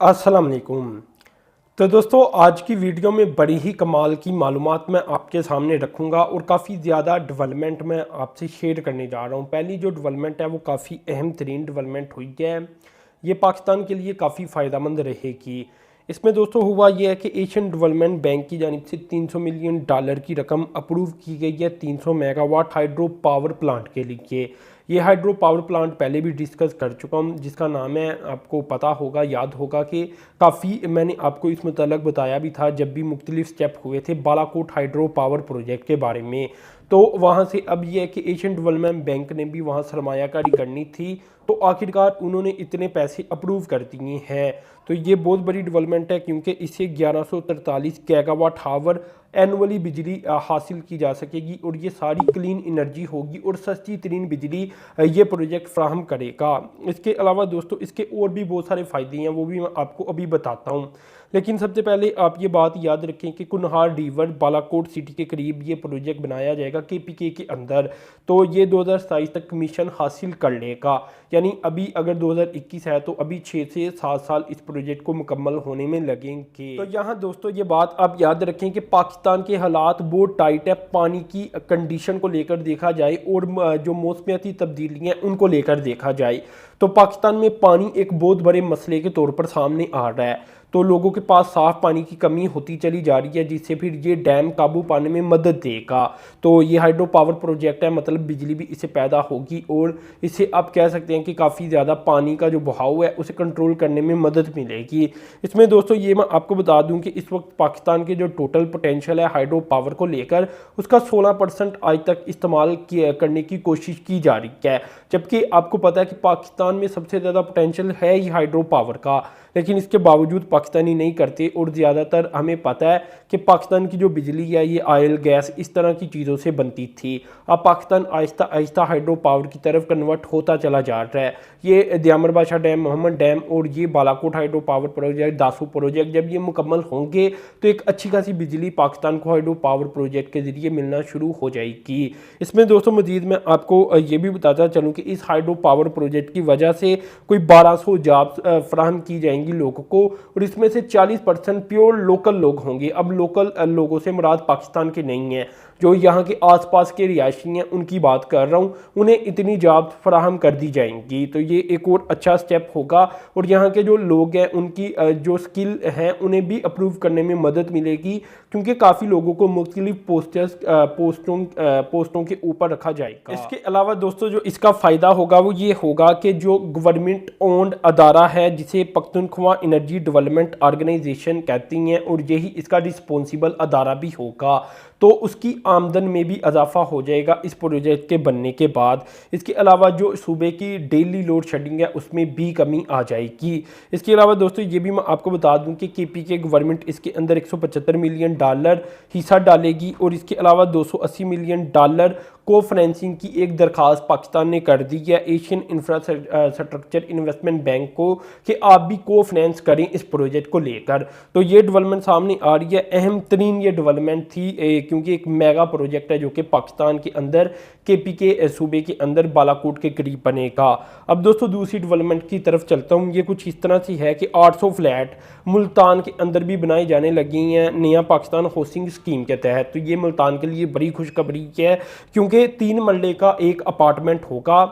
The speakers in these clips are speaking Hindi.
अस्सलाम वालेकुम। तो दोस्तों आज की वीडियो में बड़ी ही कमाल की मालूमात मैं आपके सामने रखूंगा और काफ़ी ज़्यादा डेवलपमेंट मैं आपसे शेयर करने जा रहा हूं। पहली जो डेवलपमेंट है वो काफ़ी अहम तरीन डेवलपमेंट हुई है। ये पाकिस्तान के लिए काफ़ी फ़ायदेमंद रहेगी। इसमें दोस्तों हुआ यह है कि एशियन डेवलपमेंट बैंक की जानिब से $300 मिलियन की रकम अप्रूव की गई है 300 मेगावाट हाइड्रो पावर प्लांट के लिए। ये हाइड्रो पावर प्लांट पहले भी डिस्कस कर चुका हूँ, जिसका नाम है, आपको पता होगा, याद होगा कि काफ़ी मैंने आपको इस मुतल्लक बताया भी था जब भी मुख्तलिफ स्टेप हुए थे बालाकोट हाइड्रो पावर प्रोजेक्ट के बारे में। तो वहाँ से अब यह है कि एशियन डेवलपमेंट बैंक ने भी वहाँ सरमायाकारी करनी थी, तो आखिरकार उन्होंने इतने पैसे अप्रूव कर दिए हैं। तो ये बहुत बड़ी डेवलपमेंट है क्योंकि इससे 1143 गीगावाट हावर एनुअली बिजली हासिल की जा सकेगी और ये सारी क्लीन एनर्जी होगी और सस्ती तरीन बिजली ये प्रोजेक्ट फ्राहम करेगा। इसके अलावा दोस्तों इसके और भी बहुत सारे फ़ायदे हैं, वो भी मैं आपको अभी बताता हूँ। लेकिन सबसे पहले आप ये बात याद रखें कि कुनहार रिवर बालाकोट सिटी के करीब ये प्रोजेक्ट बनाया जाएगा केपीके के अंदर। तो ये 2027 तक कमीशन हासिल कर लेगा, यानी अभी अगर 2021 है तो अभी 6 से 7 साल इस प्रोजेक्ट को मुकम्मल होने में लगेंगे। तो यहाँ दोस्तों ये बात आप याद रखें कि पाकिस्तान के हालात बहुत टाइट है पानी की कंडीशन को लेकर देखा जाए और जो मौसमियाती तब्दीलियाँ उनको लेकर देखा जाए तो पाकिस्तान में पानी एक बहुत बड़े मसले के तौर पर सामने आ रहा है। तो लोगों के पास साफ पानी की कमी होती चली जा रही है, जिससे फिर ये डैम काबू पाने में मदद देगा। तो ये हाइड्रो पावर प्रोजेक्ट है, मतलब बिजली भी इससे पैदा होगी और इससे आप कह सकते हैं कि काफ़ी ज़्यादा पानी का जो बहाव है उसे कंट्रोल करने में मदद मिलेगी। इसमें दोस्तों ये मैं आपको बता दूं कि इस वक्त पाकिस्तान के जो टोटल पोटेंशियल है हाइड्रो पावर को लेकर उसका 16% आज तक इस्तेमाल करने की कोशिश की जा रही है, जबकि आपको पता है कि पाकिस्तान में सबसे ज़्यादा पोटेंशियल है ही हाइड्रो पावर का, लेकिन इसके बावजूद पाकिस्तानी नहीं करते। और ज़्यादातर हमें पता है कि पाकिस्तान की जो बिजली है ये ऑयल गैस इस तरह की चीज़ों से बनती थी। अब पाकिस्तान आहिस्ता आहिस्ता हाइड्रो पावर की तरफ कन्वर्ट होता चला जा रहा है। ये दियामर बादशाह डैम, मोहम्मद डैम और ये Balakot hydro power project, Dasu project जब ये मुकम्मल होंगे तो एक अच्छी खासी बिजली पाकिस्तान को हाइड्रो पावर प्रोजेक्ट के ज़रिए मिलना शुरू हो जाएगी। इसमें दोस्तों मजीद मैं आपको ये भी बताता चलूँ कि इस हाइड्रो पावर प्रोजेक्ट की वजह से कोई 1200 जॉब्स फ्राहम की जाएंगी लोगों को, और इसमें से 40% प्योर लोकल लोग होंगे। अब लोकल लोगों से मुराद पाकिस्तान के नहीं है, जो यहाँ के आसपास के रिहायशी हैं उनकी बात कर रहा हूँ, उन्हें इतनी जॉब फराहम कर दी जाएंगी। तो ये एक और अच्छा स्टेप होगा और यहाँ के जो लोग हैं उनकी जो स्किल हैं उन्हें भी अप्रूव करने में मदद मिलेगी, क्योंकि काफ़ी लोगों को मुख्तलिफ पोस्टों के ऊपर रखा जाएगा। इसके अलावा दोस्तों जो इसका फ़ायदा होगा वो ये होगा कि जो गवर्नमेंट ओन्ड अदारा है जिसे पख्तूनख्वा एनर्जी डेवलपमेंट ऑर्गेनाइजेशन कहती हैं और यही इसका रिस्पॉन्सिबल अदारा भी होगा, तो उसकी आमदन में भी इजाफा हो जाएगा इस प्रोजेक्ट के बनने के बाद। इसके अलावा जो सूबे की डेली लोड शेडिंग है उसमें भी कमी आ जाएगी। इसके अलावा दोस्तों ये भी मैं आपको बता दूं कि केपीके गवर्नमेंट इसके अंदर $175 मिलियन हिस्सा डालेगी और इसके अलावा $280 मिलियन को फाइनेंसिंग की एक दरखास्त पाकिस्तान ने कर दी है एशियन इंफ्रास्ट्रक्चर इन्वेस्टमेंट बैंक को कि आप भी को फाइनेंस करें इस प्रोजेक्ट को लेकर। तो ये डेवलपमेंट सामने आ रही है, अहम तरीन ये डेवलपमेंट थी क्योंकि एक मेगा प्रोजेक्ट है जो कि पाकिस्तान के अंदर केपीके सूबे के अंदर बालाकोट के करीब बनेगा। अब दोस्तों दूसरी डेवलपमेंट की तरफ चलता हूँ। ये कुछ इस तरह से है कि 800 फ्लैट मुल्तान के अंदर भी बनाई जाने लगी हैं नया पाकिस्तान हाउसिंग स्कीम के तहत। तो ये मुल्तान के लिए बड़ी खुशखबरी है क्योंकि 3 मरले का एक अपार्टमेंट होगा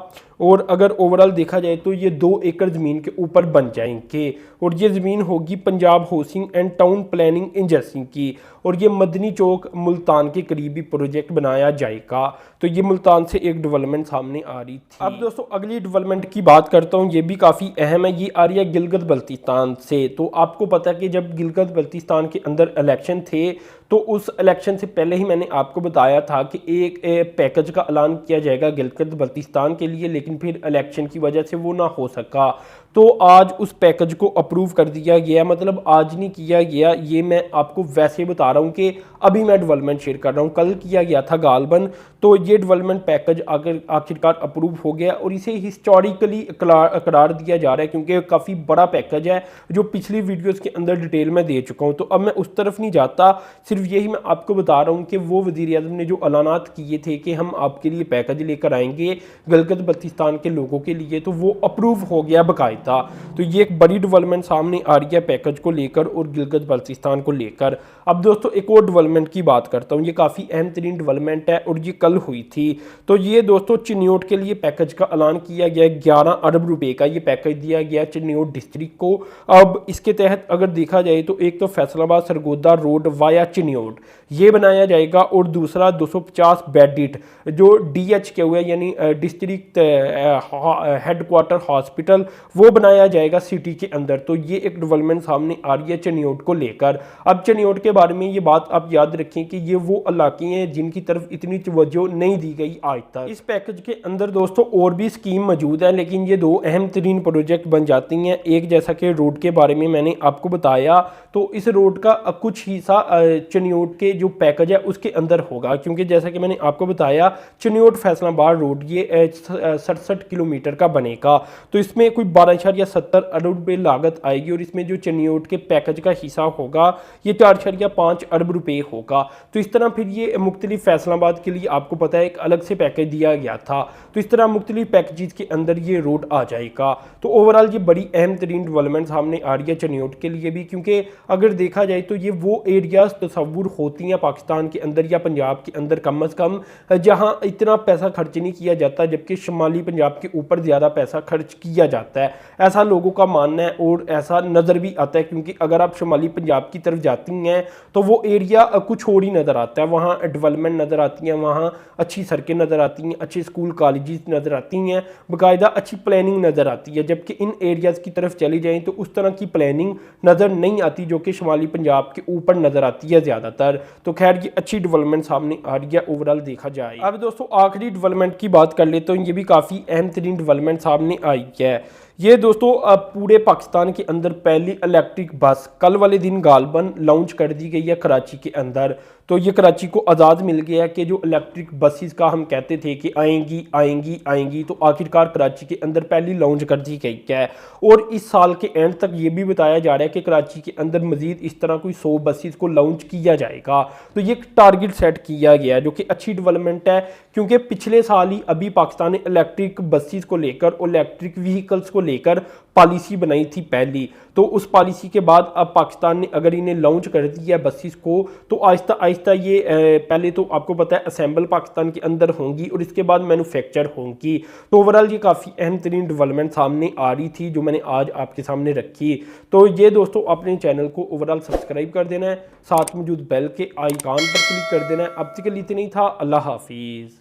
और अगर ओवरऑल देखा जाए तो ये 2 एकड़ ज़मीन के ऊपर बन जाएंगे और ये ज़मीन होगी Punjab housing and town planning agency की और ये मदनी चौक मुल्तान के करीबी प्रोजेक्ट बनाया जाएगा। तो ये मुल्तान से एक डेवलपमेंट सामने आ रही थी। अब दोस्तों अगली डेवलपमेंट की बात करता हूँ, ये भी काफ़ी अहम है। ये आ रही है गिलगित बल्तिस्तान से। तो आपको पता है कि जब गिलगित बल्तिस्तान के अंदर इलेक्शन थे तो उस इलेक्शन से पहले ही मैंने आपको बताया था कि एक पैकेज का ऐलान किया जाएगा गिलगित बल्तिस्तान के लिए, लेकिन फिर इलेक्शन की वजह से वो ना हो सका। तो आज उस पैकेज को अप्रूव कर दिया गया, मतलब आज नहीं किया गया, ये मैं आपको वैसे बता रहा हूँ कि अभी मैं डेवलपमेंट शेयर कर रहा हूँ, कल किया गया था गालबन। तो ये डेवलपमेंट पैकेज आखिरकार अप्रूव हो गया और इसे हिस्टोरिकली करार दिया जा रहा है क्योंकि काफ़ी बड़ा पैकेज है जो पिछली वीडियोज़ के अंदर डिटेल में दे चुका हूँ। तो अब मैं उस तरफ नहीं जाता, सिर्फ यही मैं आपको बता रहा हूँ कि वो वज़ीर-ए-आज़म ने जो ऐलानात किए थे कि हम आपके लिए पैकेज लेकर आएंगे गिलगित बल्तिस्तान के लोगों के लिए, तो वो अप्रूव हो गया बाकायदा। था। तो ये एक बड़ी डेवलपमेंट सामने आ रही है पैकेज को लेकर और गिलगित बल्तिस्तान को लेकर। अब दोस्तों एक और डेवलपमेंट की बात करता हूँ, ये काफ़ी अहम तरीन डेवलपमेंट है और ये कल हुई थी। तो ये दोस्तों चिन्योट के लिए पैकेज का ऐलान किया गया, 11 अरब रुपए का ये पैकेज दिया गया चिन्योट डिस्ट्रिक्ट को। अब इसके तहत अगर देखा जाए तो एक तो फैसलाबाद सरगोदा रोड वाया चिन्योट ये बनाया जाएगा और दूसरा 250 बेडिट जो DH हुआ यानी डिस्ट्रिक्ट हेडक्वार्टर हॉस्पिटल वो बनाया जाएगा सिटी के अंदर। तो ये एक डेवलपमेंट सामने आ रही है चिन्योट को लेकर। अब चिन्योट के बारे में ये बात आप याद रखें कि ये वो इलाके हैं जिनकी तरफ इतनी तवज्जो नहीं दी गई आज तक। इस पैकेज के अंदर दोस्तों और भी स्कीम मौजूद है, लेकिन ये दो अहम तरीन प्रोजेक्ट बन जाती हैं। एक जैसा कि रोड के बारे में मैंने आपको बताया, तो इस रोड का कुछ हिस्सा चिन्योट के जो पैकेज है उसके अंदर होगा, क्योंकि जैसा कि मैंने आपको बताया चिन्योट फैसलाबाद रोड ये 67 किलोमीटर का बनेगा। तो इसमें कोई 12.70 अरब रुपये लागत आएगी और इसमें जो चिन्योट के पैकेज का हिस्सा होगा ये 4.5 अरब रुपये होगा। तो इस तरह फिर ये मुख्तलिफ फैसलाबाद के लिए आपको पता है एक अलग से पैकेज दिया गया था। तो इस तरह मुख्तलिफ पैकेजेस के अंदर ये रोड आ जाएगा। तो ओवरऑल ये बड़ी अहम तरीन डेवलपमेंट सामने आ रही है चिन्योट के लिए भी, क्योंकि अगर देखा जाए तो ये वो एरियाज तस्वुर होती हैं पाकिस्तान के अंदर या पंजाब के अंदर कम अज़ कम जहाँ इतना पैसा खर्च नहीं किया जाता, जबकि शुमाली पंजाब के ऊपर ज़्यादा पैसा खर्च किया जाता है, ऐसा लोगों का मानना है और ऐसा नज़र भी आता है। क्योंकि अगर आप शुमाली पंजाब की तरफ जाती हैं तो वो एरिया कुछ और ही नज़र आता है, वहाँ डेवलपमेंट नज़र आती हैं, वहाँ अच्छी सड़कें नज़र आती हैं, अच्छे स्कूल कॉलेजेस नज़र आती हैं, बाकायदा अच्छी प्लानिंग नज़र आती है। जबकि इन एरियाज़ की तरफ चली जाएँ तो उस तरह की प्लानिंग नज़र नहीं आती जो कि शुमाली पंजाब के ऊपर नज़र आती है ज़्यादातर। तो खैर ये अच्छी डेवलपमेंट सामने आ रही है ओवरऑल देखा जाए। अब दोस्तों आखिरी डेवलपमेंट की बात कर लेते हैं, ये भी काफ़ी अहम तरीन डेवलपमेंट सामने आई है। ये दोस्तों पूरे पाकिस्तान के अंदर पहली इलेक्ट्रिक बस कल वाले दिन गालबन लॉन्च कर दी गई है कराची के अंदर। तो ये कराची को आज़ाद मिल गया है कि जो इलेक्ट्रिक बसेस का हम कहते थे कि आएंगी आएंगी आएंगी, तो आखिरकार कराची के अंदर पहली लॉन्च कर दी गई है। और इस साल के एंड तक ये भी बताया जा रहा है कि कराची के अंदर मजीद इस तरह कोई 100 बसेस को लॉन्च किया जाएगा। तो ये टारगेट सेट किया गया है जो कि अच्छी डेवलपमेंट है, क्योंकि पिछले साल ही अभी पाकिस्तान ने इलेक्ट्रिक बसेस को लेकर और इलेक्ट्रिक व्हीकल्स को लेकर पॉलिसी बनाई थी पहली। तो उस पॉलिसी के बाद अब पाकिस्तान ने अगर इन्हें लॉन्च कर दिया बसेस को, तो आहिस्ता आहिस्ता ये पहले तो आपको पता है असेंबल पाकिस्तान के अंदर होंगी और इसके बाद मैन्युफैक्चर होंगी। तो ओवरऑल ये काफ़ी अहम तरीन डेवलपमेंट सामने आ रही थी जो मैंने आज आपके सामने रखी। तो ये दोस्तों अपने चैनल को ओवरऑल सब्सक्राइब कर देना है, साथ मौजूद बेल के आइकॉन पर क्लिक कर देना है। अब तक के लिए इतना ही था। अल्लाह हाफिज़।